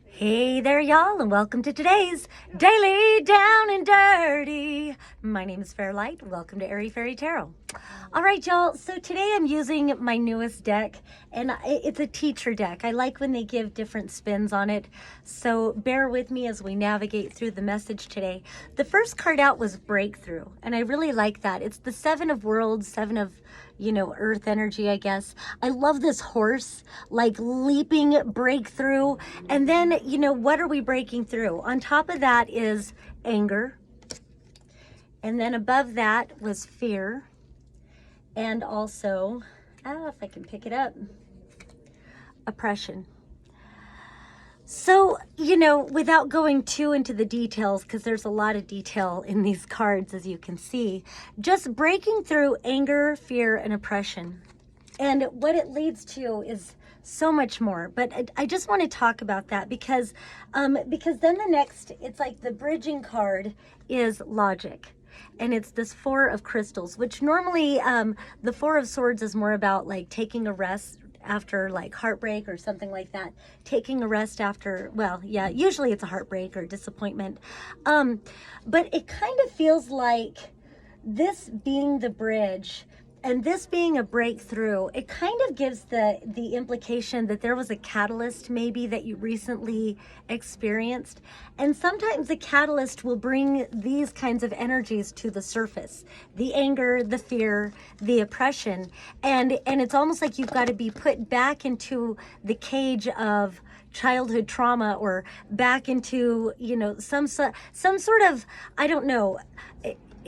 Hey there, y'all, and welcome to today's Daily Down and Dirty. My name is Fairlight. Welcome to Airy Fairy Tarot. All right, y'all, so today I'm using my newest deck, and it's a teacher deck. I like when they give different spins on it, so bear with me as we navigate through the message today. The first card out was Breakthrough, and I really like that. It's the Seven of Worlds, Seven of earth energy, I guess. I love this horse, like leaping breakthrough. And then, what are we breaking through? On top of that is anger. And then above that was fear. And also, if I can pick it up, oppression. So, without going too into the details, because there's a lot of detail in these cards, as you can see, just breaking through anger, fear, and oppression. And what it leads to is so much more. But I just want to talk about that because then the next, it's like the bridging card is logic. And it's this Four of Crystals, which normally the Four of Swords is more about like taking a rest after like heartbreak or something like that. Taking a rest after, well, yeah, usually it's a heartbreak or disappointment. But it kind of feels like this being the bridge and this being a breakthrough, it kind of gives the implication that there was a catalyst maybe that you recently experienced. And sometimes the catalyst will bring these kinds of energies to the surface. The anger, the fear, the oppression. And it's almost like you've got to be put back into the cage of childhood trauma or back into, some sort of, I don't know,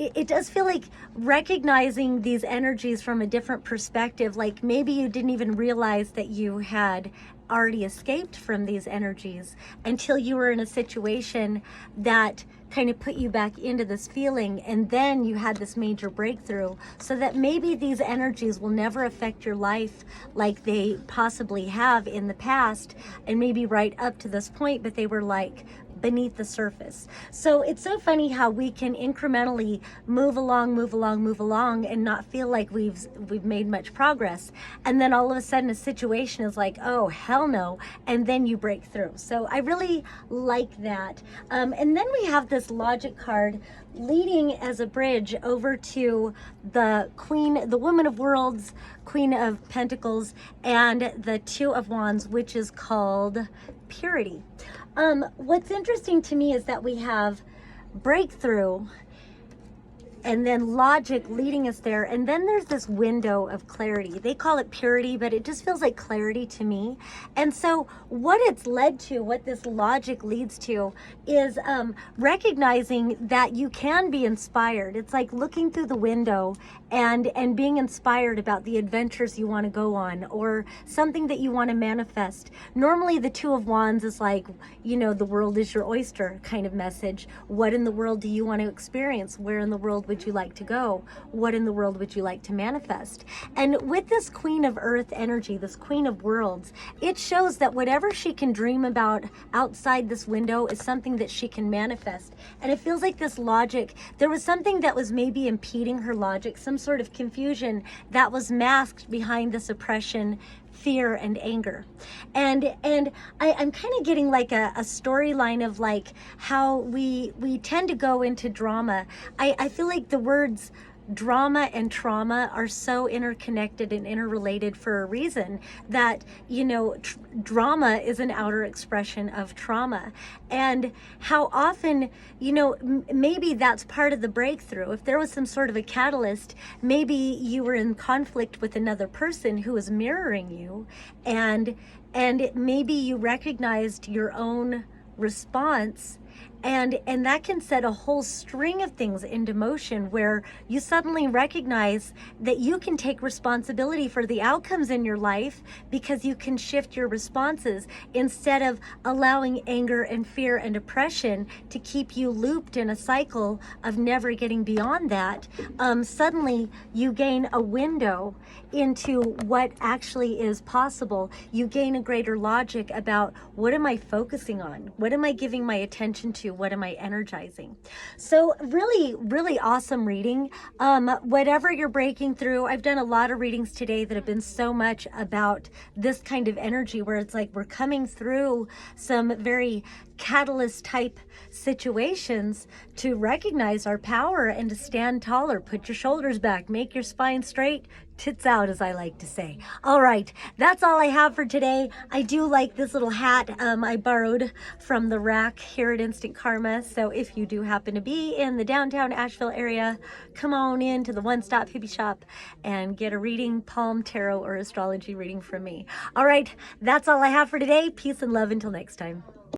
it does feel like recognizing these energies from a different perspective, like maybe you didn't even realize that you had already escaped from these energies until you were in a situation that kind of put you back into this feeling, and then you had this major breakthrough, so that maybe these energies will never affect your life like they possibly have in the past, and maybe right up to this point, but they were like beneath the surface. So it's so funny how we can incrementally move along and not feel like we've made much progress, and then all of a sudden a situation is like, oh hell no, and then you break through. So I really like that. And then we have this logic card leading as a bridge over to the Queen, the Woman of Worlds, Queen of Pentacles, and the Two of Wands, which is called Purity. What's interesting to me is that we have breakthrough and then logic leading us there, and then there's this window of clarity. They call it purity, but it just feels like clarity to me. And so what it's led to, what this logic leads to, is recognizing that you can be inspired. It's like looking through the window and being inspired about the adventures you want to go on, or something that you want to manifest. Normally the Two of Wands is like, the world is your oyster kind of message. What in the world do you want to experience? Where in the world would you like to go? What in the world would you like to manifest? And with this Queen of Earth energy, this Queen of Worlds, it shows that whatever she can dream about outside this window is something that she can manifest. And it feels like this logic, there was something that was maybe impeding her logic, some sort of confusion that was masked behind this oppression, fear, and anger. And I'm kind of getting like a storyline of like how we tend to go into drama. I feel like the words drama and trauma are so interconnected and interrelated for a reason, that drama is an outer expression of trauma. And how often maybe that's part of the breakthrough. If there was some sort of a catalyst, maybe you were in conflict with another person who was mirroring you, and maybe you recognized your own response, and that can set a whole string of things into motion, where you suddenly recognize that you can take responsibility for the outcomes in your life, because you can shift your responses instead of allowing anger and fear and oppression to keep you looped in a cycle of never getting beyond that. Suddenly you gain a window into what actually is possible. You gain a greater logic about, what am I focusing on? What am I giving my attention relation to what am I energizing? So really, really awesome reading. Whatever you're breaking through, I've done a lot of readings today that have been so much about this kind of energy where it's like we're coming through some very catalyst type situations to recognize our power and to stand taller. Put your shoulders back, make your spine straight, tits out, as I like to say. All right, that's all I have for today. I do like this little hat I borrowed from the rack here at Instant Karma. So if you do happen to be in the downtown Asheville area, come on in to the One Stop Hippie Shop and get a reading, palm, tarot, or astrology reading from me. All right, that's all I have for today. Peace and love until next time.